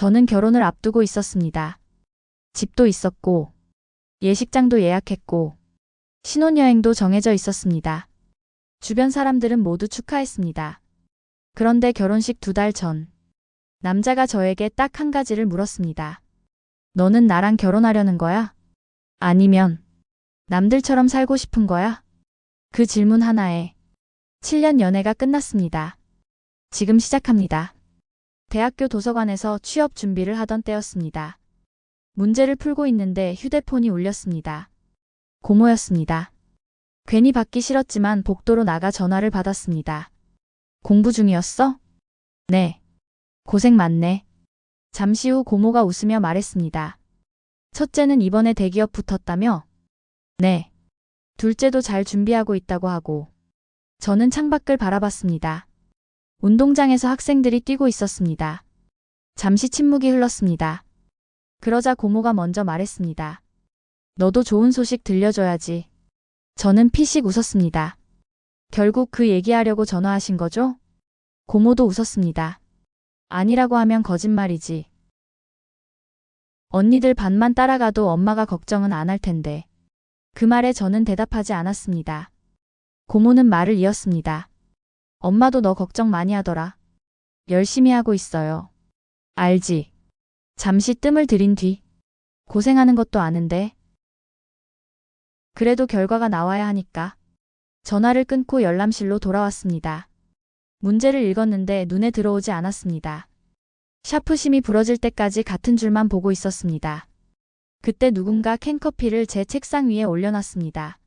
저는 결혼을 앞두고 있었습니다. 집도 있었고, 예식장도 예약했고, 신혼여행도 정해져 있었습니다. 주변 사람들은 모두 축하했습니다. 그런데 결혼식 2달 전, 남자가 저에게 딱 한 가지를 물었습니다. 너는 나랑 결혼하려는 거야? 아니면 남들처럼 살고 싶은 거야? 그 질문 하나에 7년 연애가 끝났습니다. 지금 시작합니다. 대학교 도서관에서 취업 준비를 하던 때였습니다. 문제를 풀고 있는데 휴대폰이 울렸습니다. 고모였습니다. 괜히 받기 싫었지만 복도로 나가 전화를 받았습니다. 공부 중이었어? 네. 고생 많네. 잠시 후 고모가 웃으며 말했습니다. 첫째는 이번에 대기업 붙었다며? 네. 둘째도 잘 준비하고 있다고 하고. 저는 창밖을 바라봤습니다. 운동장에서 학생들이 뛰고 있었습니다. 잠시 침묵이 흘렀습니다. 그러자 고모가 먼저 말했습니다. 너도 좋은 소식 들려줘야지. 저는 피식 웃었습니다. 결국 그 얘기하려고 전화하신 거죠? 고모도 웃었습니다. 아니라고 하면 거짓말이지. 언니들 반만 따라가도 엄마가 걱정은 안 할 텐데. 그 말에 저는 대답하지 않았습니다. 고모는 말을 이었습니다. 엄마도 너 걱정 많이 하더라. 열심히 하고 있어요. 알지. 잠시 뜸을 들인 뒤. 고생하는 것도 아는데. 그래도 결과가 나와야 하니까. 전화를 끊고 열람실로 돌아왔습니다. 문제를 읽었는데 눈에 들어오지 않았습니다. 샤프심이 부러질 때까지 같은 줄만 보고 있었습니다. 그때 누군가 캔커피를 제 책상 위에 올려놨습니다.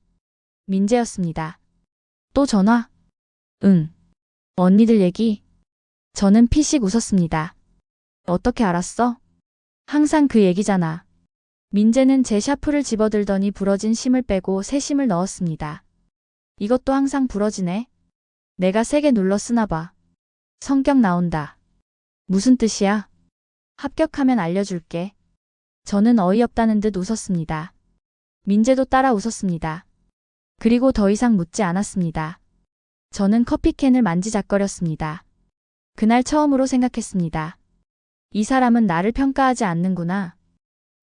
민재였습니다. 또 전화? 응. 언니들 얘기? 저는 피식 웃었습니다. 어떻게 알았어? 항상 그 얘기잖아. 민재는 제 샤프를 집어들더니 부러진 심을 빼고 새 심을 넣었습니다. 이것도 항상 부러지네. 내가 세게 눌러 쓰나 봐. 성격 나온다. 무슨 뜻이야? 합격하면 알려줄게. 저는 어이없다는 듯 웃었습니다. 민재도 따라 웃었습니다. 그리고 더 이상 묻지 않았습니다. 저는 커피캔을 만지작거렸습니다. 그날 처음으로 생각했습니다. 이 사람은 나를 평가하지 않는구나.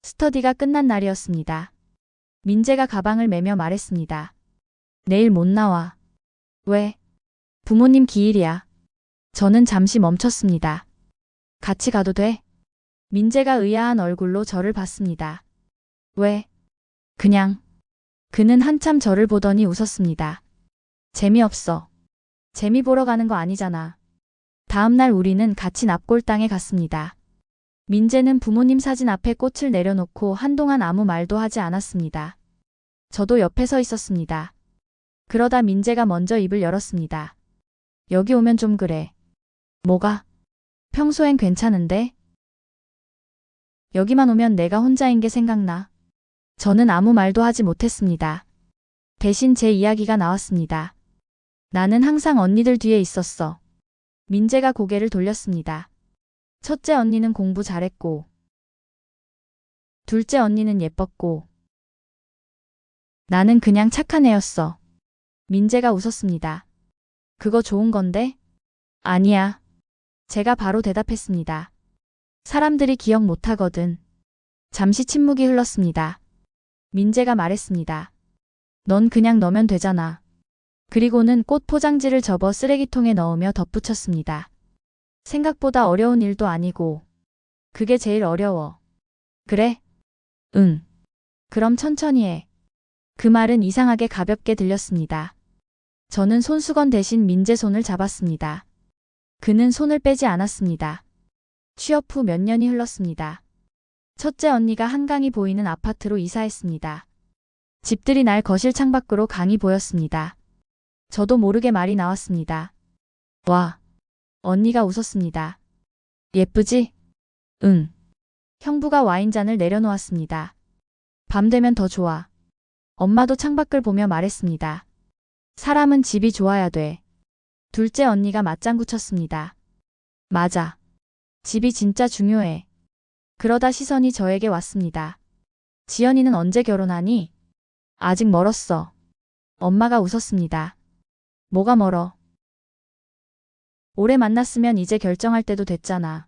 스터디가 끝난 날이었습니다. 민재가 가방을 매며 말했습니다. 내일 못 나와. 왜? 부모님 기일이야. 저는 잠시 멈췄습니다. 같이 가도 돼? 민재가 의아한 얼굴로 저를 봤습니다. 왜? 그냥. 그는 한참 저를 보더니 웃었습니다. 재미없어. 재미 보러 가는 거 아니잖아. 다음날 우리는 같이 납골당에 갔습니다. 민재는 부모님 사진 앞에 꽃을 내려놓고 한동안 아무 말도 하지 않았습니다. 저도 옆에 서 있었습니다. 그러다 민재가 먼저 입을 열었습니다. 여기 오면 좀 그래. 뭐가? 평소엔 괜찮은데? 여기만 오면 내가 혼자인 게 생각나. 저는 아무 말도 하지 못했습니다. 대신 제 이야기가 나왔습니다. 나는 항상 언니들 뒤에 있었어. 민재가 고개를 돌렸습니다. 첫째 언니는 공부 잘했고, 둘째 언니는 예뻤고, 나는 그냥 착한 애였어. 민재가 웃었습니다. 그거 좋은 건데? 아니야. 제가 바로 대답했습니다. 사람들이 기억 못하거든. 잠시 침묵이 흘렀습니다. 민재가 말했습니다. 넌 그냥 넣으면 되잖아. 그리고는 꽃 포장지를 접어 쓰레기통에 넣으며 덧붙였습니다. 생각보다 어려운 일도 아니고. 그게 제일 어려워. 그래? 응. 그럼 천천히 해. 그 말은 이상하게 가볍게 들렸습니다. 저는 손수건 대신 민재 손을 잡았습니다. 그는 손을 빼지 않았습니다. 취업 후 몇 년이 흘렀습니다. 첫째 언니가 한강이 보이는 아파트로 이사했습니다. 집들이 날 거실 창밖으로 강이 보였습니다. 저도 모르게 말이 나왔습니다. 와. 언니가 웃었습니다. 예쁘지? 응. 형부가 와인잔을 내려놓았습니다. 밤 되면 더 좋아. 엄마도 창밖을 보며 말했습니다. 사람은 집이 좋아야 돼. 둘째 언니가 맞장구 쳤습니다. 맞아. 집이 진짜 중요해. 그러다 시선이 저에게 왔습니다. 지연이는 언제 결혼하니? 아직 멀었어. 엄마가 웃었습니다. 뭐가 멀어? 오래 만났으면 이제 결정할 때도 됐잖아.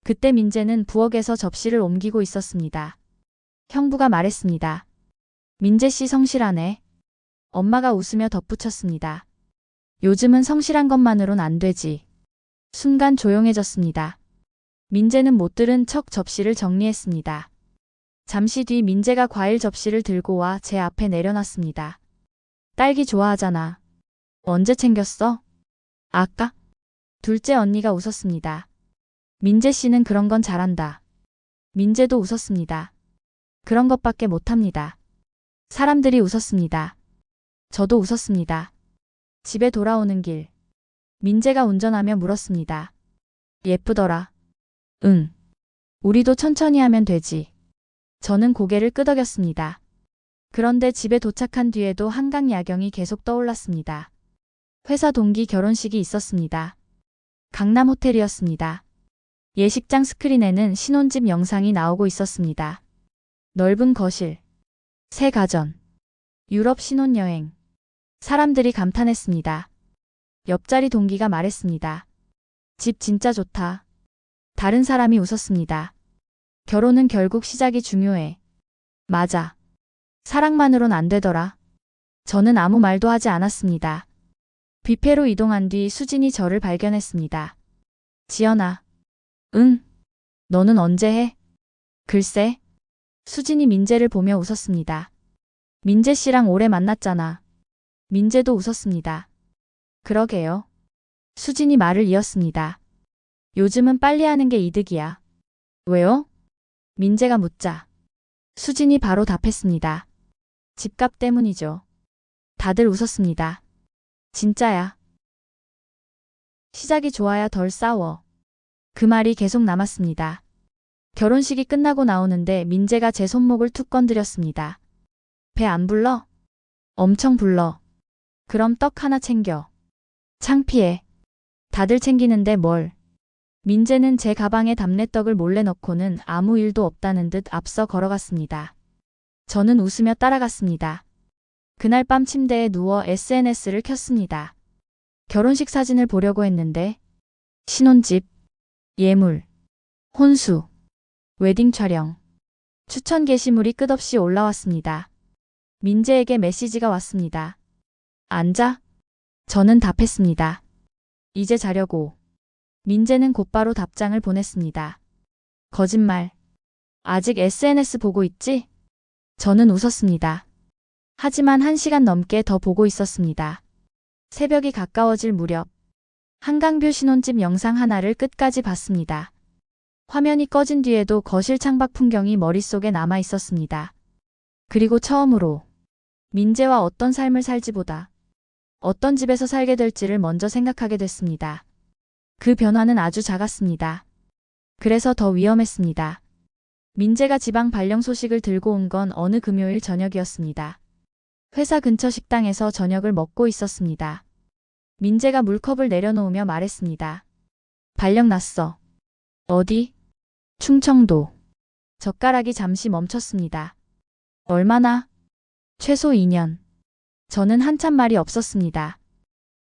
그때 민재는 부엌에서 접시를 옮기고 있었습니다. 형부가 말했습니다. 민재 씨 성실하네. 엄마가 웃으며 덧붙였습니다. 요즘은 성실한 것만으론 안 되지. 순간 조용해졌습니다. 민재는 못 들은 척 접시를 정리했습니다. 잠시 뒤 민재가 과일 접시를 들고 와 제 앞에 내려놨습니다. 딸기 좋아하잖아. 언제 챙겼어? 아까? 둘째 언니가 웃었습니다. 민재 씨는 그런 건 잘한다. 민재도 웃었습니다. 그런 것밖에 못합니다. 사람들이 웃었습니다. 저도 웃었습니다. 집에 돌아오는 길. 민재가 운전하며 물었습니다. 예쁘더라. 응. 우리도 천천히 하면 되지. 저는 고개를 끄덕였습니다. 그런데 집에 도착한 뒤에도 한강 야경이 계속 떠올랐습니다. 회사 동기 결혼식이 있었습니다. 강남 호텔이었습니다. 예식장 스크린에는 신혼집 영상이 나오고 있었습니다. 넓은 거실, 새 가전, 유럽 신혼여행. 사람들이 감탄했습니다. 옆자리 동기가 말했습니다. 집 진짜 좋다. 다른 사람이 웃었습니다. 결혼은 결국 시작이 중요해. 맞아. 사랑만으론 안 되더라. 저는 아무 말도 하지 않았습니다. 뷔페로 이동한 뒤 수진이 저를 발견했습니다. 지연아. 응? 너는 언제 해? 글쎄. 수진이 민재를 보며 웃었습니다. 민재 씨랑 오래 만났잖아. 민재도 웃었습니다. 그러게요. 수진이 말을 이었습니다. 요즘은 빨리 하는 게 이득이야. 왜요? 민재가 묻자. 수진이 바로 답했습니다. 집값 때문이죠. 다들 웃었습니다. 진짜야. 시작이 좋아야 덜 싸워. 그 말이 계속 남았습니다. 결혼식이 끝나고 나오는데 민재가 제 손목을 툭 건드렸습니다. 배 안 불러? 엄청 불러. 그럼 떡 하나 챙겨. 창피해. 다들 챙기는데 뭘. 민재는 제 가방에 답례떡을 몰래 넣고는 아무 일도 없다는 듯 앞서 걸어갔습니다. 저는 웃으며 따라갔습니다. 그날 밤 침대에 누워 SNS를 켰습니다. 결혼식 사진을 보려고 했는데 신혼집, 예물, 혼수, 웨딩 촬영, 추천 게시물이 끝없이 올라왔습니다. 민재에게 메시지가 왔습니다. 앉아? 저는 답했습니다. 이제 자려고. 민재는 곧바로 답장을 보냈습니다. 거짓말. 아직 SNS 보고 있지? 저는 웃었습니다. 하지만 1시간 넘게 더 보고 있었습니다. 새벽이 가까워질 무렵 한강뷰 신혼집 영상 하나를 끝까지 봤습니다. 화면이 꺼진 뒤에도 거실 창밖 풍경이 머릿속에 남아 있었습니다. 그리고 처음으로 민재와 어떤 삶을 살지보다 어떤 집에서 살게 될지를 먼저 생각하게 됐습니다. 그 변화는 아주 작았습니다. 그래서 더 위험했습니다. 민재가 지방 발령 소식을 들고 온 건 어느 금요일 저녁이었습니다. 회사 근처 식당에서 저녁을 먹고 있었습니다. 민재가 물컵을 내려놓으며 말했습니다. 발령 났어. 어디? 충청도. 젓가락이 잠시 멈췄습니다. 얼마나? 최소 2년. 저는 한참 말이 없었습니다.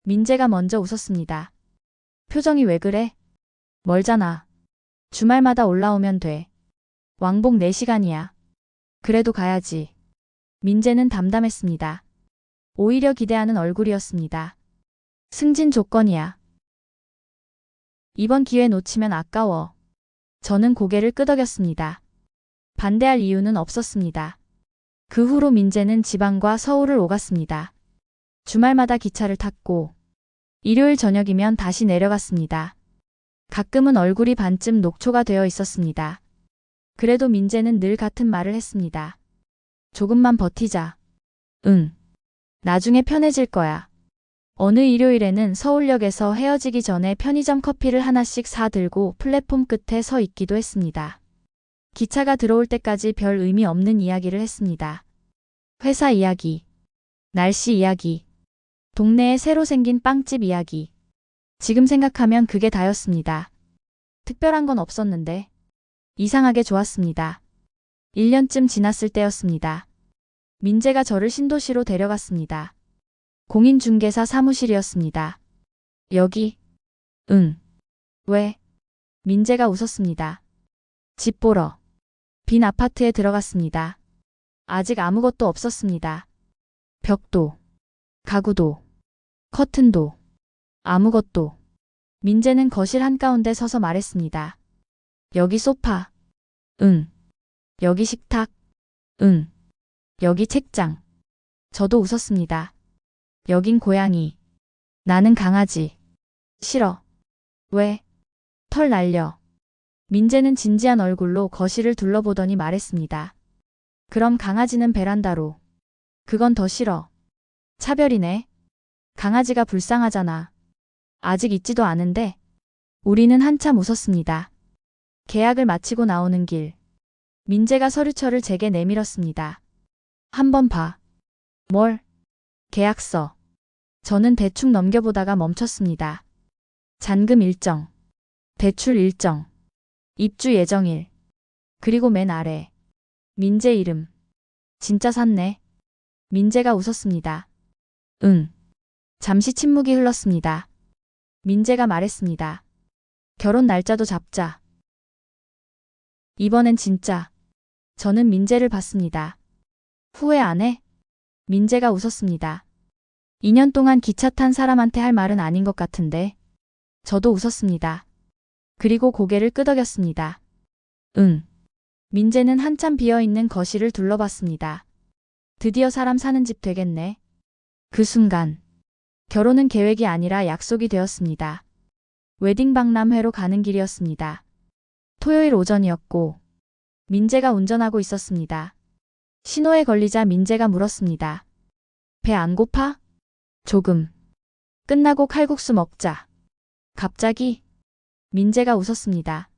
민재가 먼저 웃었습니다. 표정이 왜 그래? 멀잖아. 주말마다 올라오면 돼. 왕복 4시간이야. 그래도 가야지. 민재는 담담했습니다. 오히려 기대하는 얼굴이었습니다. 승진 조건이야. 이번 기회 놓치면 아까워. 저는 고개를 끄덕였습니다. 반대할 이유는 없었습니다. 그 후로 민재는 지방과 서울을 오갔습니다. 주말마다 기차를 탔고 일요일 저녁이면 다시 내려갔습니다. 가끔은 얼굴이 반쯤 녹초가 되어 있었습니다. 그래도 민재는 늘 같은 말을 했습니다. 조금만 버티자. 응. 나중에 편해질 거야. 어느 일요일에는 서울역에서 헤어지기 전에 편의점 커피를 하나씩 사들고 플랫폼 끝에 서 있기도 했습니다. 기차가 들어올 때까지 별 의미 없는 이야기를 했습니다. 회사 이야기, 날씨 이야기, 동네에 새로 생긴 빵집 이야기. 지금 생각하면 그게 다였습니다. 특별한 건 없었는데 이상하게 좋았습니다. 1년쯤 지났을 때였습니다. 민재가 저를 신도시로 데려갔습니다. 공인중개사 사무실이었습니다. 여기? 응. 왜? 민재가 웃었습니다. 집 보러. 빈 아파트에 들어갔습니다. 아직 아무것도 없었습니다. 벽도, 가구도, 커튼도, 아무것도. 민재는 거실 한가운데 서서 말했습니다. 여기 소파. 응. 여기 식탁. 응. 여기 책장. 저도 웃었습니다. 여긴 고양이. 나는 강아지. 싫어. 왜? 털 날려. 민재는 진지한 얼굴로 거실을 둘러보더니 말했습니다. 그럼 강아지는 베란다로. 그건 더 싫어. 차별이네. 강아지가 불쌍하잖아. 아직 있지도 않은데. 우리는 한참 웃었습니다. 계약을 마치고 나오는 길. 민재가 서류철을 제게 내밀었습니다. 한번 봐. 뭘? 계약서. 저는 대충 넘겨보다가 멈췄습니다. 잔금 일정. 대출 일정. 입주 예정일. 그리고 맨 아래. 민재 이름. 진짜 샀네. 민재가 웃었습니다. 응. 잠시 침묵이 흘렀습니다. 민재가 말했습니다. 결혼 날짜도 잡자. 이번엔 진짜. 저는 민재를 봤습니다. 후회 안 해? 민재가 웃었습니다. 2년 동안 기차 탄 사람한테 할 말은 아닌 것 같은데. 저도 웃었습니다. 그리고 고개를 끄덕였습니다. 응. 민재는 한참 비어있는 거실을 둘러봤습니다. 드디어 사람 사는 집 되겠네. 그 순간. 결혼은 계획이 아니라 약속이 되었습니다. 웨딩 박람회로 가는 길이었습니다. 토요일 오전이었고 민재가 운전하고 있었습니다. 신호에 걸리자 민재가 물었습니다. 배 안 고파? 조금. 끝나고 칼국수 먹자. 갑자기? 민재가 웃었습니다.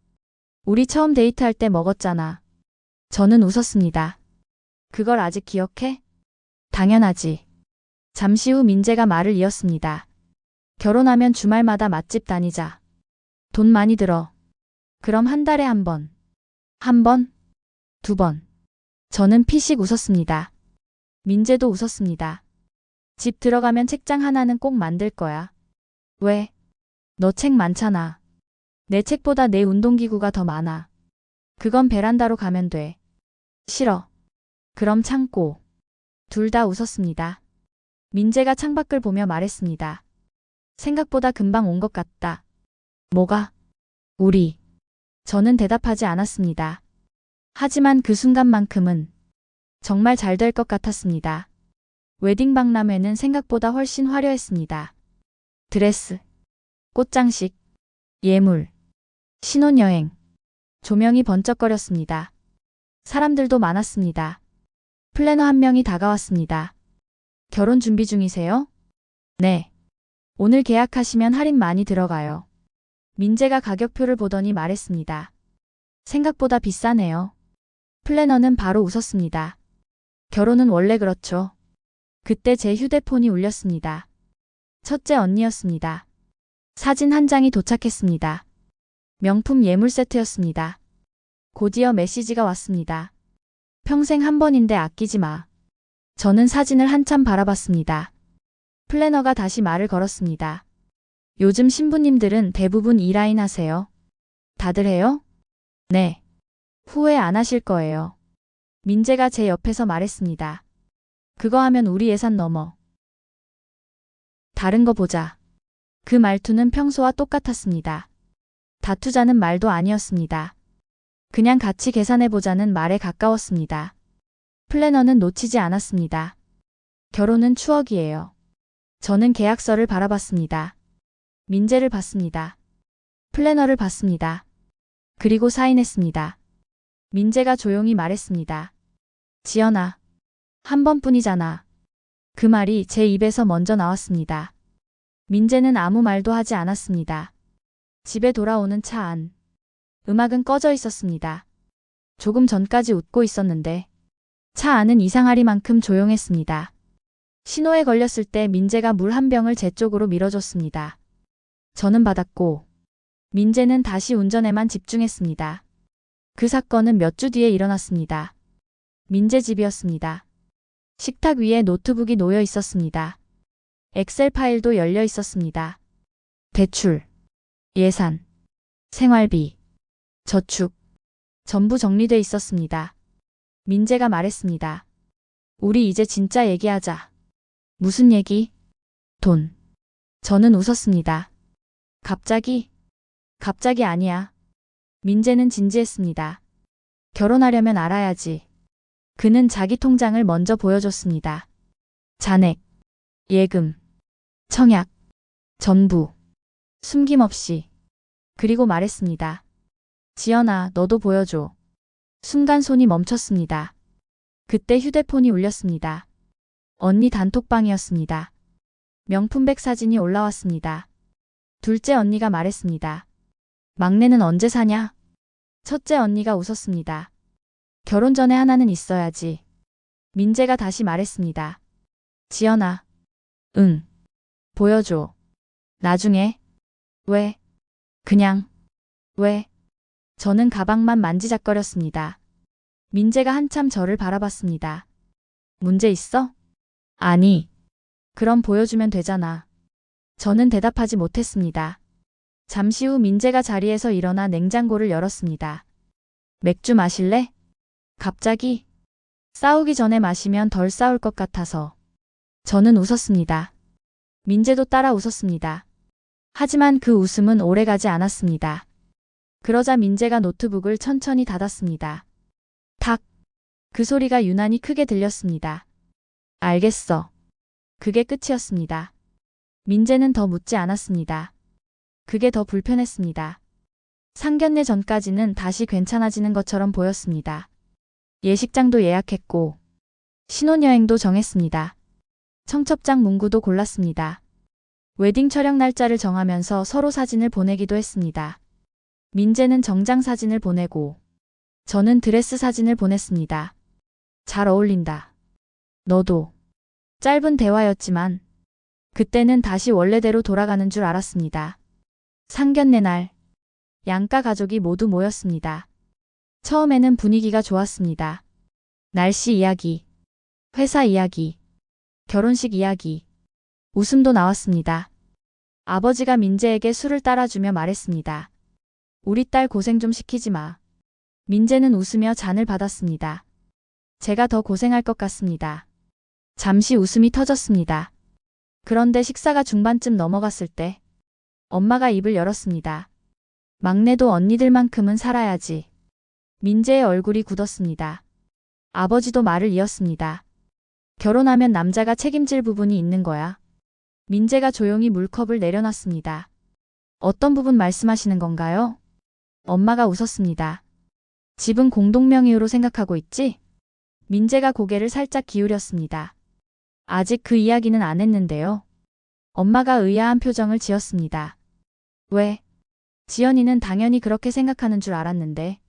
우리 처음 데이트할 때 먹었잖아. 저는 웃었습니다. 그걸 아직 기억해? 당연하지. 잠시 후 민재가 말을 이었습니다. 결혼하면 주말마다 맛집 다니자. 돈 많이 들어. 그럼 한 달에 한 번. 한 번? 두 번. 저는 피식 웃었습니다. 민재도 웃었습니다. 집 들어가면 책장 하나는 꼭 만들 거야. 왜? 너 책 많잖아. 내 책보다 내 운동기구가 더 많아. 그건 베란다로 가면 돼. 싫어. 그럼 창고. 둘 다 웃었습니다. 민재가 창밖을 보며 말했습니다. 생각보다 금방 온 것 같다. 뭐가? 우리. 저는 대답하지 않았습니다. 하지만 그 순간만큼은 정말 잘 될 것 같았습니다. 웨딩 박람회는 생각보다 훨씬 화려했습니다. 드레스, 꽃장식, 예물, 신혼여행, 조명이 번쩍거렸습니다. 사람들도 많았습니다. 플래너 한 명이 다가왔습니다. 결혼 준비 중이세요? 네. 오늘 계약하시면 할인 많이 들어가요. 민재가 가격표를 보더니 말했습니다. 생각보다 비싸네요. 플래너는 바로 웃었습니다. 결혼은 원래 그렇죠. 그때 제 휴대폰이 울렸습니다. 첫째 언니였습니다. 사진 한 장이 도착했습니다. 명품 예물 세트였습니다. 곧이어 메시지가 왔습니다. 평생 한 번인데 아끼지 마. 저는 사진을 한참 바라봤습니다. 플래너가 다시 말을 걸었습니다. 요즘 신부님들은 대부분 이라인 하세요. 다들 해요? 네. 후회 안 하실 거예요. 민재가 제 옆에서 말했습니다. 그거 하면 우리 예산 넘어. 다른 거 보자. 그 말투는 평소와 똑같았습니다. 다투자는 말도 아니었습니다. 그냥 같이 계산해보자는 말에 가까웠습니다. 플래너는 놓치지 않았습니다. 결혼은 추억이에요. 저는 계약서를 바라봤습니다. 민재를 봤습니다. 플래너를 봤습니다. 그리고 사인했습니다. 민재가 조용히 말했습니다. 지연아, 한 번뿐이잖아. 그 말이 제 입에서 먼저 나왔습니다. 민재는 아무 말도 하지 않았습니다. 집에 돌아오는 차 안. 음악은 꺼져 있었습니다. 조금 전까지 웃고 있었는데 차 안은 이상하리만큼 조용했습니다. 신호에 걸렸을 때 민재가 물 한 병을 제 쪽으로 밀어줬습니다. 저는 받았고 민재는 다시 운전에만 집중했습니다. 그 사건은 몇 주 뒤에 일어났습니다. 민재 집이었습니다. 식탁 위에 노트북이 놓여 있었습니다. 엑셀 파일도 열려 있었습니다. 대출, 예산, 생활비, 저축, 전부 정리돼 있었습니다. 민재가 말했습니다. 우리 이제 진짜 얘기하자. 무슨 얘기? 돈. 저는 웃었습니다. 갑자기? 갑자기 아니야. 민재는 진지했습니다. 결혼하려면 알아야지. 그는 자기 통장을 먼저 보여줬습니다. 잔액, 예금, 청약, 전부. 숨김없이. 그리고 말했습니다. 지연아, 너도 보여줘. 순간 손이 멈췄습니다. 그때 휴대폰이 울렸습니다. 언니 단톡방이었습니다. 명품백 사진이 올라왔습니다. 둘째 언니가 말했습니다. 막내는 언제 사냐? 첫째 언니가 웃었습니다. 결혼 전에 하나는 있어야지. 민재가 다시 말했습니다. 지연아. 응. 보여줘. 나중에. 왜? 그냥. 왜? 저는 가방만 만지작거렸습니다. 민재가 한참 저를 바라봤습니다. 문제 있어? 아니. 그럼 보여주면 되잖아. 저는 대답하지 못했습니다. 잠시 후 민재가 자리에서 일어나 냉장고를 열었습니다. 맥주 마실래? 갑자기? 싸우기 전에 마시면 덜 싸울 것 같아서. 저는 웃었습니다. 민재도 따라 웃었습니다. 하지만 그 웃음은 오래가지 않았습니다. 그러자 민재가 노트북을 천천히 닫았습니다. 탁! 그 소리가 유난히 크게 들렸습니다. 알겠어. 그게 끝이었습니다. 민재는 더 묻지 않았습니다. 그게 더 불편했습니다. 상견례 전까지는 다시 괜찮아지는 것처럼 보였습니다. 예식장도 예약했고 신혼여행도 정했습니다. 청첩장 문구도 골랐습니다. 웨딩 촬영 날짜를 정하면서 서로 사진을 보내기도 했습니다. 민재는 정장 사진을 보내고 저는 드레스 사진을 보냈습니다. 잘 어울린다. 너도. 짧은 대화였지만 그때는 다시 원래대로 돌아가는 줄 알았습니다. 상견례 날 양가 가족이 모두 모였습니다. 처음에는 분위기가 좋았습니다. 날씨 이야기, 회사 이야기, 결혼식 이야기, 웃음도 나왔습니다. 아버지가 민재에게 술을 따라주며 말했습니다. 우리 딸 고생 좀 시키지 마. 민재는 웃으며 잔을 받았습니다. 제가 더 고생할 것 같습니다. 잠시 웃음이 터졌습니다. 그런데 식사가 중반쯤 넘어갔을 때 엄마가 입을 열었습니다. 막내도 언니들만큼은 살아야지. 민재의 얼굴이 굳었습니다. 아버지도 말을 이었습니다. 결혼하면 남자가 책임질 부분이 있는 거야. 민재가 조용히 물컵을 내려놨습니다. 어떤 부분 말씀하시는 건가요? 엄마가 웃었습니다. 집은 공동명의로 생각하고 있지? 민재가 고개를 살짝 기울였습니다. 아직 그 이야기는 안 했는데요. 엄마가 의아한 표정을 지었습니다. 왜? 지연이는 당연히 그렇게 생각하는 줄 알았는데.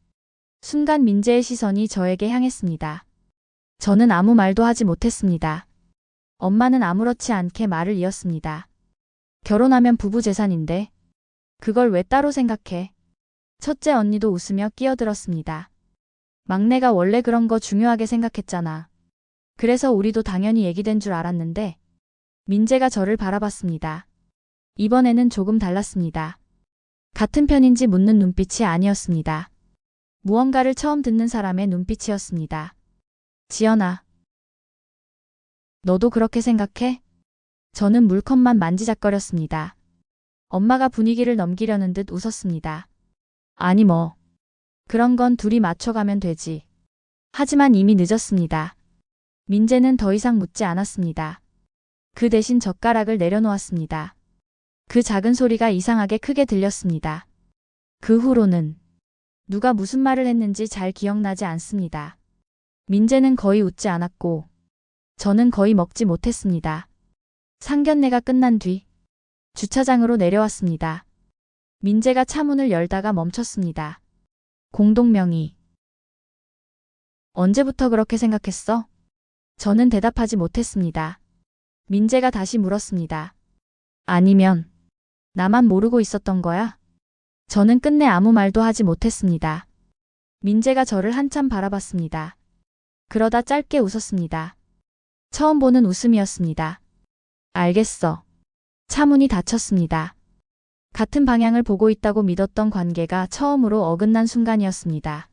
순간 민재의 시선이 저에게 향했습니다. 저는 아무 말도 하지 못했습니다. 엄마는 아무렇지 않게 말을 이었습니다. 결혼하면 부부 재산인데 그걸 왜 따로 생각해? 첫째 언니도 웃으며 끼어들었습니다. 막내가 원래 그런 거 중요하게 생각했잖아. 그래서 우리도 당연히 얘기된 줄 알았는데. 민재가 저를 바라봤습니다. 이번에는 조금 달랐습니다. 같은 편인지 묻는 눈빛이 아니었습니다. 무언가를 처음 듣는 사람의 눈빛이었습니다. 지연아. 너도 그렇게 생각해? 저는 물컵만 만지작거렸습니다. 엄마가 분위기를 넘기려는 듯 웃었습니다. 아니 뭐. 그런 건 둘이 맞춰가면 되지. 하지만 이미 늦었습니다. 민재는 더 이상 묻지 않았습니다. 그 대신 젓가락을 내려놓았습니다. 그 작은 소리가 이상하게 크게 들렸습니다. 그 후로는 누가 무슨 말을 했는지 잘 기억나지 않습니다. 민재는 거의 웃지 않았고 저는 거의 먹지 못했습니다. 상견례가 끝난 뒤 주차장으로 내려왔습니다. 민재가 차문을 열다가 멈췄습니다. 공동명의. 언제부터 그렇게 생각했어? 저는 대답하지 못했습니다. 민재가 다시 물었습니다. 아니면 나만 모르고 있었던 거야? 저는 끝내 아무 말도 하지 못했습니다. 민재가 저를 한참 바라봤습니다. 그러다 짧게 웃었습니다. 처음 보는 웃음이었습니다. 알겠어. 차문이 닫혔습니다. 같은 방향을 보고 있다고 믿었던 관계가 처음으로 어긋난 순간이었습니다.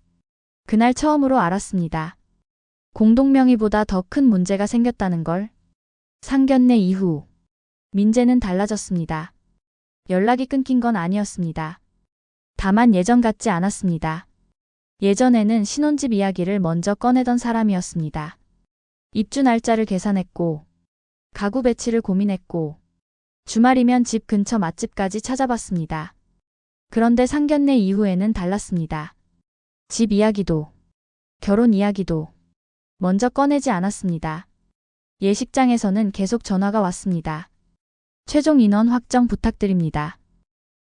그날 처음으로 알았습니다. 공동명의보다 더 큰 문제가 생겼다는 걸. 상견례 이후 민재는 달라졌습니다. 연락이 끊긴 건 아니었습니다. 다만 예전 같지 않았습니다. 예전에는 신혼집 이야기를 먼저 꺼내던 사람이었습니다. 입주 날짜를 계산했고, 가구 배치를 고민했고, 주말이면 집 근처 맛집까지 찾아봤습니다. 그런데 상견례 이후에는 달랐습니다. 집 이야기도, 결혼 이야기도 먼저 꺼내지 않았습니다. 예식장에서는 계속 전화가 왔습니다. 최종 인원 확정 부탁드립니다.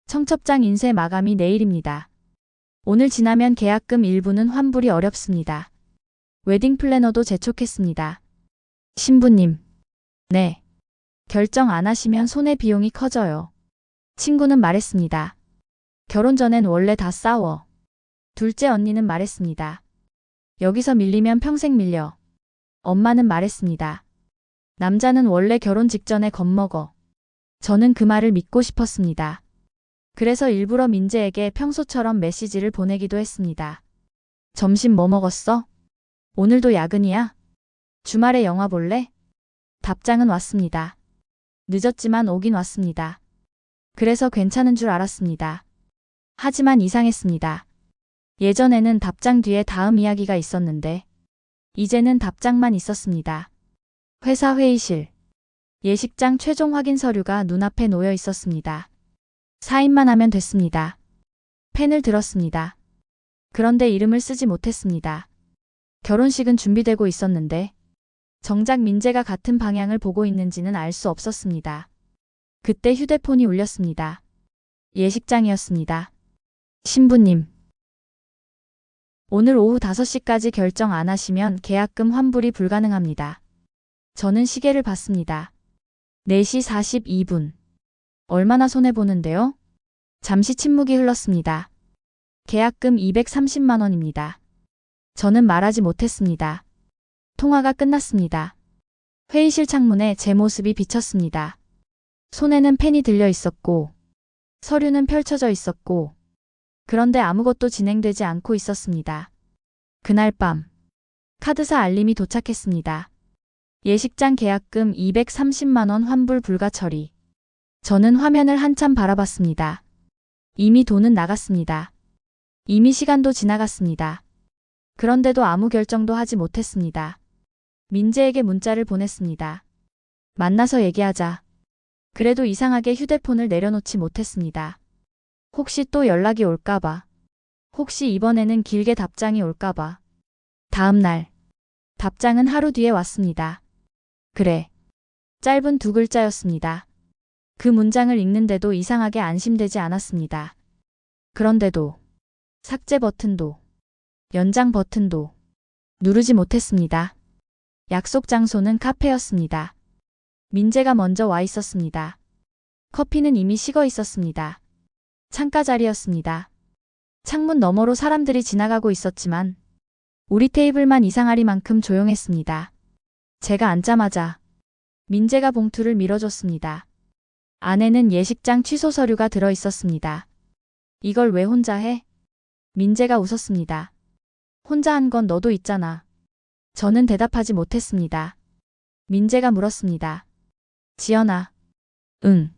청첩장 인쇄 마감이 내일입니다. 오늘 지나면 계약금 일부는 환불이 어렵습니다. 웨딩 플래너도 재촉했습니다. 신부님. 네. 결정 안 하시면 손해 비용이 커져요. 친구는 말했습니다. 결혼 전엔 원래 다 싸워. 둘째 언니는 말했습니다. 여기서 밀리면 평생 밀려. 엄마는 말했습니다. 남자는 원래 결혼 직전에 겁먹어. 저는 그 말을 믿고 싶었습니다. 그래서 일부러 민재에게 평소처럼 메시지를 보내기도 했습니다. 점심 뭐 먹었어? 오늘도 야근이야? 주말에 영화 볼래? 답장은 왔습니다. 늦었지만 오긴 왔습니다. 그래서 괜찮은 줄 알았습니다. 하지만 이상했습니다. 예전에는 답장 뒤에 다음 이야기가 있었는데 이제는 답장만 있었습니다. 회사 회의실. 예식장 최종 확인 서류가 눈앞에 놓여 있었습니다. 사인만 하면 됐습니다. 펜을 들었습니다. 그런데 이름을 쓰지 못했습니다. 결혼식은 준비되고 있었는데 정작 민재가 같은 방향을 보고 있는지는 알 수 없었습니다. 그때 휴대폰이 울렸습니다. 예식장이었습니다. 신부님. 오늘 오후 5시까지 결정 안 하시면 계약금 환불이 불가능합니다. 저는 시계를 봤습니다. 4시 42분. 얼마나 손해보는데요? 잠시 침묵이 흘렀습니다. 계약금 230만 원입니다. 저는 말하지 못했습니다. 통화가 끝났습니다. 회의실 창문에 제 모습이 비쳤습니다. 손에는 펜이 들려 있었고, 서류는 펼쳐져 있었고, 그런데 아무것도 진행되지 않고 있었습니다. 그날 밤, 카드사 알림이 도착했습니다. 예식장 계약금 230만 원 환불 불가 처리. 저는 화면을 한참 바라봤습니다. 이미 돈은 나갔습니다. 이미 시간도 지나갔습니다. 그런데도 아무 결정도 하지 못했습니다. 민재에게 문자를 보냈습니다. 만나서 얘기하자. 그래도 이상하게 휴대폰을 내려놓지 못했습니다. 혹시 또 연락이 올까봐. 혹시 이번에는 길게 답장이 올까봐. 다음 날. 답장은 하루 뒤에 왔습니다. 그래. 짧은 2글자였습니다. 그 문장을 읽는데도 이상하게 안심되지 않았습니다. 그런데도 삭제 버튼도 연장 버튼도 누르지 못했습니다. 약속 장소는 카페였습니다. 민재가 먼저 와 있었습니다. 커피는 이미 식어 있었습니다. 창가 자리였습니다. 창문 너머로 사람들이 지나가고 있었지만 우리 테이블만 이상하리만큼 조용했습니다. 제가 앉자마자 민재가 봉투를 밀어줬습니다. 안에는 예식장 취소 서류가 들어 있었습니다. 이걸 왜 혼자 해? 민재가 웃었습니다. 혼자 한 건 너도 있잖아. 저는 대답하지 못했습니다. 민재가 물었습니다. 지연아. 응.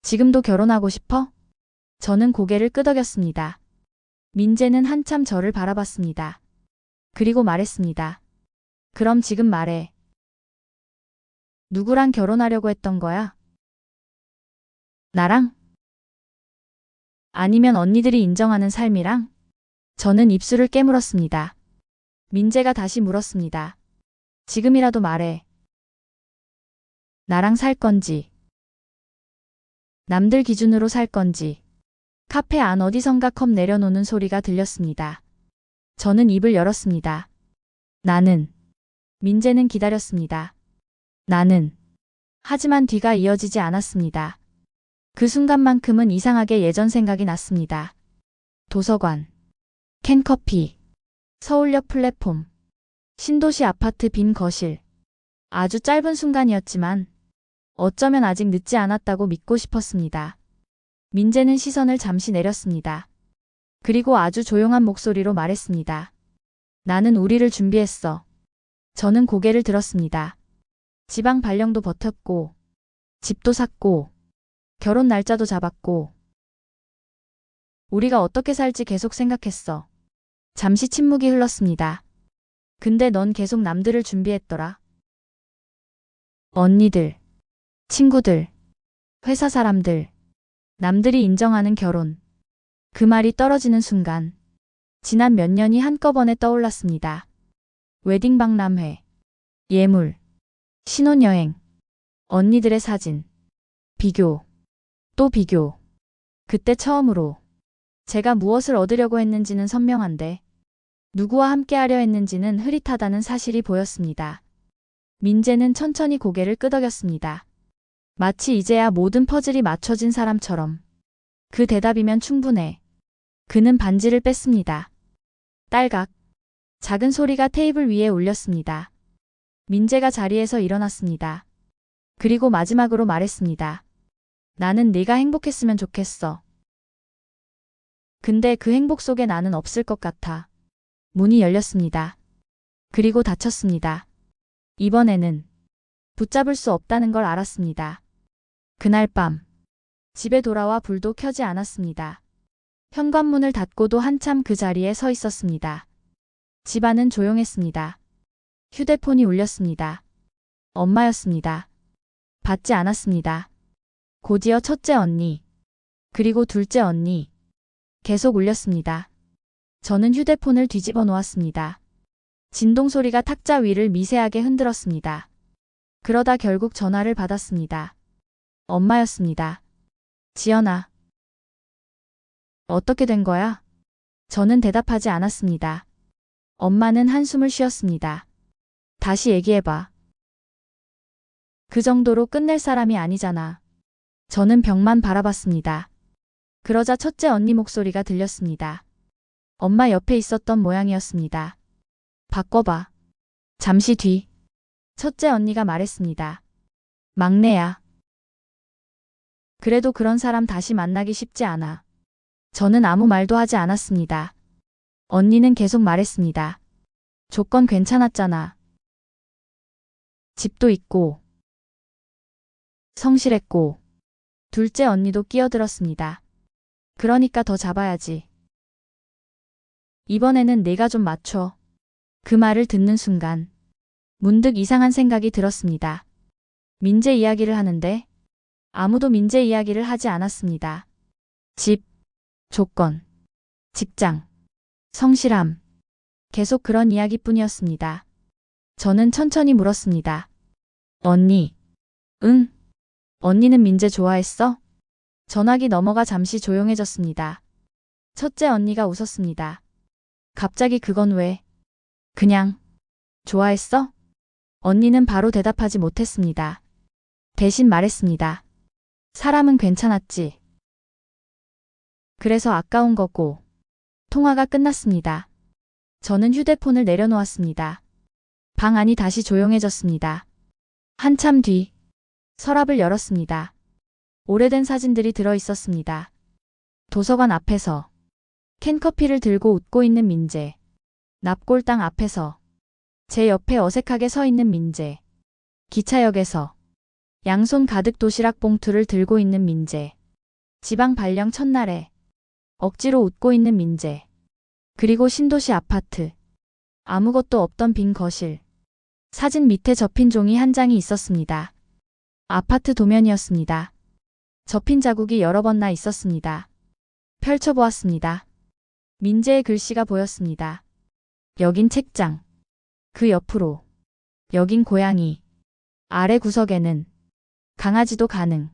지금도 결혼하고 싶어? 저는 고개를 끄덕였습니다. 민재는 한참 저를 바라봤습니다. 그리고 말했습니다. 그럼 지금 말해. 누구랑 결혼하려고 했던 거야? 나랑? 아니면 언니들이 인정하는 삶이랑? 저는 입술을 깨물었습니다. 민재가 다시 물었습니다. 지금이라도 말해. 나랑 살 건지, 남들 기준으로 살 건지. 카페 안 어디선가 컵 내려놓는 소리가 들렸습니다. 저는 입을 열었습니다. 나는. 민재는 기다렸습니다. 나는. 하지만 뒤가 이어지지 않았습니다. 그 순간만큼은 이상하게 예전 생각이 났습니다. 도서관, 캔커피, 서울역 플랫폼, 신도시 아파트 빈 거실. 아주 짧은 순간이었지만 어쩌면 아직 늦지 않았다고 믿고 싶었습니다. 민재는 시선을 잠시 내렸습니다. 그리고 아주 조용한 목소리로 말했습니다. 나는 우리를 준비했어. 저는 고개를 들었습니다. 지방 발령도 버텼고, 집도 샀고, 결혼 날짜도 잡았고, 우리가 어떻게 살지 계속 생각했어. 잠시 침묵이 흘렀습니다. 근데 넌 계속 남들을 준비했더라. 언니들, 친구들, 회사 사람들, 남들이 인정하는 결혼. 그 말이 떨어지는 순간 지난 몇 년이 한꺼번에 떠올랐습니다. 웨딩 박람회, 예물, 신혼여행, 언니들의 사진, 비교, 또 비교. 그때 처음으로 제가 무엇을 얻으려고 했는지는 선명한데 누구와 함께하려 했는지는 흐릿하다는 사실이 보였습니다. 민재는 천천히 고개를 끄덕였습니다. 마치 이제야 모든 퍼즐이 맞춰진 사람처럼. 그 대답이면 충분해. 그는 반지를 뺐습니다. 딸각. 작은 소리가 테이블 위에 울렸습니다. 민재가 자리에서 일어났습니다. 그리고 마지막으로 말했습니다. 나는 네가 행복했으면 좋겠어. 근데 그 행복 속에 나는 없을 것 같아. 문이 열렸습니다. 그리고 닫혔습니다. 이번에는 붙잡을 수 없다는 걸 알았습니다. 그날 밤 집에 돌아와 불도 켜지 않았습니다. 현관문을 닫고도 한참 그 자리에 서 있었습니다. 집안은 조용했습니다. 휴대폰이 울렸습니다. 엄마였습니다. 받지 않았습니다. 곧이어 첫째 언니, 그리고 둘째 언니. 계속 울렸습니다. 저는 휴대폰을 뒤집어 놓았습니다. 진동 소리가 탁자 위를 미세하게 흔들었습니다. 그러다 결국 전화를 받았습니다. 엄마였습니다. 지연아. 어떻게 된 거야? 저는 대답하지 않았습니다. 엄마는 한숨을 쉬었습니다. 다시 얘기해봐. 그 정도로 끝낼 사람이 아니잖아. 저는 벽만 바라봤습니다. 그러자 첫째 언니 목소리가 들렸습니다. 엄마 옆에 있었던 모양이었습니다. 바꿔봐. 잠시 뒤 첫째 언니가 말했습니다. 막내야. 그래도 그런 사람 다시 만나기 쉽지 않아. 저는 아무 말도 하지 않았습니다. 언니는 계속 말했습니다. 조건 괜찮았잖아. 집도 있고 성실했고. 둘째 언니도 끼어들었습니다. 그러니까 더 잡아야지. 이번에는 내가 좀 맞춰. 그 말을 듣는 순간 문득 이상한 생각이 들었습니다. 민재 이야기를 하는데 아무도 민재 이야기를 하지 않았습니다. 집, 조건, 직장, 성실함. 계속 그런 이야기뿐이었습니다. 저는 천천히 물었습니다. 언니. 응. 언니는 민재 좋아했어? 전화기 넘어가 잠시 조용해졌습니다. 첫째 언니가 웃었습니다. 갑자기 그건 왜? 그냥 좋아했어? 언니는 바로 대답하지 못했습니다. 대신 말했습니다. 사람은 괜찮았지. 그래서 아까운 거고. 통화가 끝났습니다. 저는 휴대폰을 내려놓았습니다. 방 안이 다시 조용해졌습니다. 한참 뒤 서랍을 열었습니다. 오래된 사진들이 들어 있었습니다. 도서관 앞에서 캔커피를 들고 웃고 있는 민재. 납골당 앞에서 제 옆에 어색하게 서 있는 민재. 기차역에서 양손 가득 도시락 봉투를 들고 있는 민재. 지방 발령 첫날에 억지로 웃고 있는 민재. 그리고 신도시 아파트. 아무것도 없던 빈 거실. 사진 밑에 접힌 종이 한 장이 있었습니다. 아파트 도면이었습니다. 접힌 자국이 여러 번 나 있었습니다. 펼쳐보았습니다. 민재의 글씨가 보였습니다. 여긴 책장. 그 옆으로. 여긴 고양이. 아래 구석에는 강아지도 가능.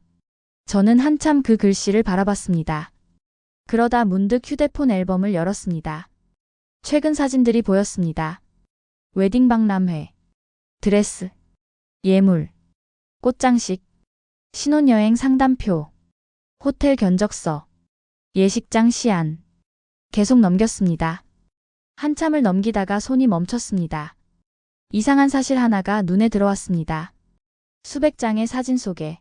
저는 한참 그 글씨를 바라봤습니다. 그러다 문득 휴대폰 앨범을 열었습니다. 최근 사진들이 보였습니다. 웨딩 박람회, 드레스, 예물, 꽃장식, 신혼여행 상담표, 호텔 견적서, 예식장 시안. 계속 넘겼습니다. 한참을 넘기다가 손이 멈췄습니다. 이상한 사실 하나가 눈에 들어왔습니다. 수백 장의 사진 속에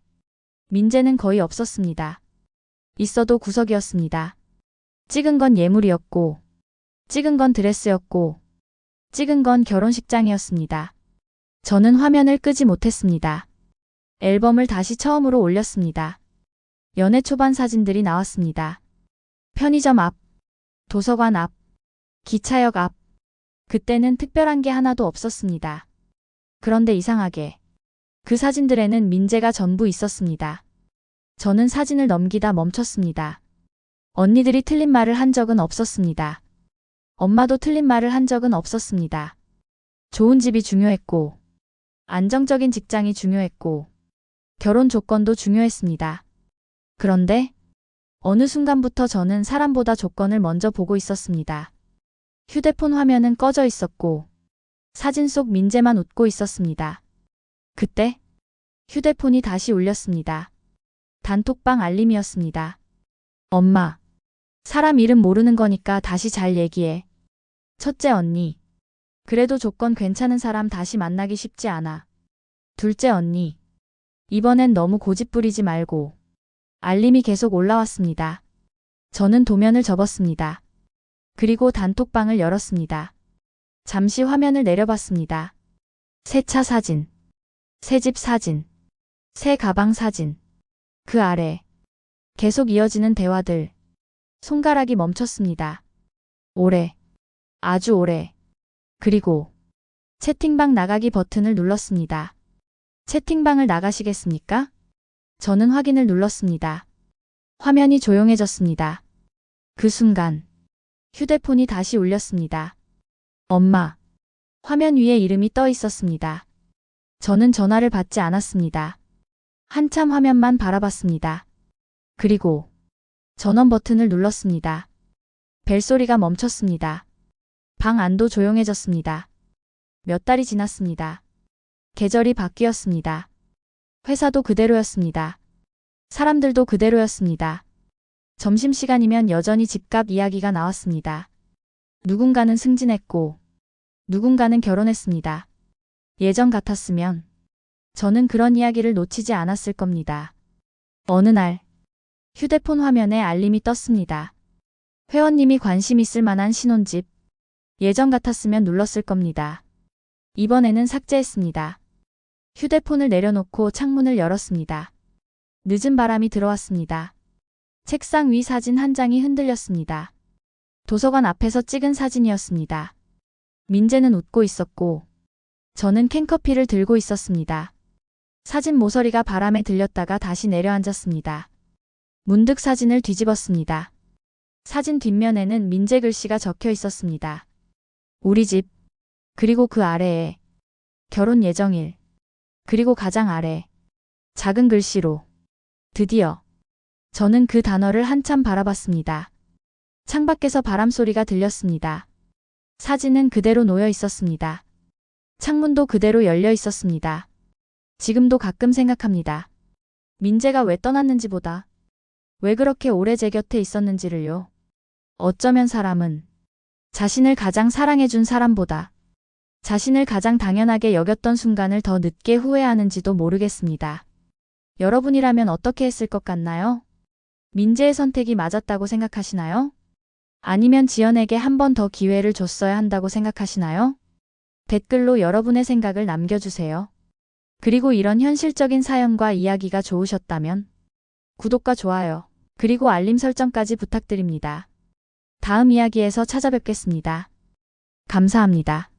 민재는 거의 없었습니다. 있어도 구석이었습니다. 찍은 건 예물이었고, 찍은 건 드레스였고, 찍은 건 결혼식장이었습니다. 저는 화면을 끄지 못했습니다. 앨범을 다시 처음으로 올렸습니다. 연애 초반 사진들이 나왔습니다. 편의점 앞, 도서관 앞, 기차역 앞. 그때는 특별한 게 하나도 없었습니다. 그런데 이상하게 그 사진들에는 민재가 전부 있었습니다. 저는 사진을 넘기다 멈췄습니다. 언니들이 틀린 말을 한 적은 없었습니다. 엄마도 틀린 말을 한 적은 없었습니다. 좋은 집이 중요했고, 안정적인 직장이 중요했고, 결혼 조건도 중요했습니다. 그런데 어느 순간부터 저는 사람보다 조건을 먼저 보고 있었습니다. 휴대폰 화면은 꺼져 있었고, 사진 속 민재만 웃고 있었습니다. 그때 휴대폰이 다시 울렸습니다. 단톡방 알림이었습니다. 엄마, 사람 이름 모르는 거니까 다시 잘 얘기해. 첫째 언니, 그래도 조건 괜찮은 사람 다시 만나기 쉽지 않아. 둘째 언니, 이번엔 너무 고집 부리지 말고. 알림이 계속 올라왔습니다. 저는 도면을 접었습니다. 그리고 단톡방을 열었습니다. 잠시 화면을 내려봤습니다. 새 차 사진, 새 집 사진, 새 가방 사진. 그 아래 계속 이어지는 대화들. 손가락이 멈췄습니다. 오래, 아주 오래. 그리고 채팅방 나가기 버튼을 눌렀습니다. 채팅방을 나가시겠습니까? 저는 확인을 눌렀습니다. 화면이 조용해졌습니다. 그 순간 휴대폰이 다시 울렸습니다. 엄마. 화면 위에 이름이 떠 있었습니다. 저는 전화를 받지 않았습니다. 한참 화면만 바라봤습니다. 그리고 전원 버튼을 눌렀습니다. 벨소리가 멈췄습니다. 방 안도 조용해졌습니다. 몇 달이 지났습니다. 계절이 바뀌었습니다. 회사도 그대로였습니다. 사람들도 그대로였습니다. 점심시간이면 여전히 집값 이야기가 나왔습니다. 누군가는 승진했고, 누군가는 결혼했습니다. 예전 같았으면 저는 그런 이야기를 놓치지 않았을 겁니다. 어느 날 휴대폰 화면에 알림이 떴습니다. 회원님이 관심 있을 만한 신혼집. 예전 같았으면 눌렀을 겁니다. 이번에는 삭제했습니다. 휴대폰을 내려놓고 창문을 열었습니다. 늦은 바람이 들어왔습니다. 책상 위 사진 한 장이 흔들렸습니다. 도서관 앞에서 찍은 사진이었습니다. 민재는 웃고 있었고, 저는 캔커피를 들고 있었습니다. 사진 모서리가 바람에 들렸다가 다시 내려앉았습니다. 문득 사진을 뒤집었습니다. 사진 뒷면에는 민재 글씨가 적혀 있었습니다. 우리 집, 그리고 그 아래에 결혼 예정일, 그리고 가장 아래 작은 글씨로 드디어. 저는 그 단어를 한참 바라봤습니다. 창밖에서 바람소리가 들렸습니다. 사진은 그대로 놓여 있었습니다. 창문도 그대로 열려 있었습니다. 지금도 가끔 생각합니다. 민재가 왜 떠났는지보다 왜 그렇게 오래 제 곁에 있었는지를요. 어쩌면 사람은 자신을 가장 사랑해준 사람보다 자신을 가장 당연하게 여겼던 순간을 더 늦게 후회하는지도 모르겠습니다. 여러분이라면 어떻게 했을 것 같나요? 민재의 선택이 맞았다고 생각하시나요? 아니면 지연에게 한 번 더 기회를 줬어야 한다고 생각하시나요? 댓글로 여러분의 생각을 남겨주세요. 그리고 이런 현실적인 사연과 이야기가 좋으셨다면 구독과 좋아요, 그리고 알림 설정까지 부탁드립니다. 다음 이야기에서 찾아뵙겠습니다. 감사합니다.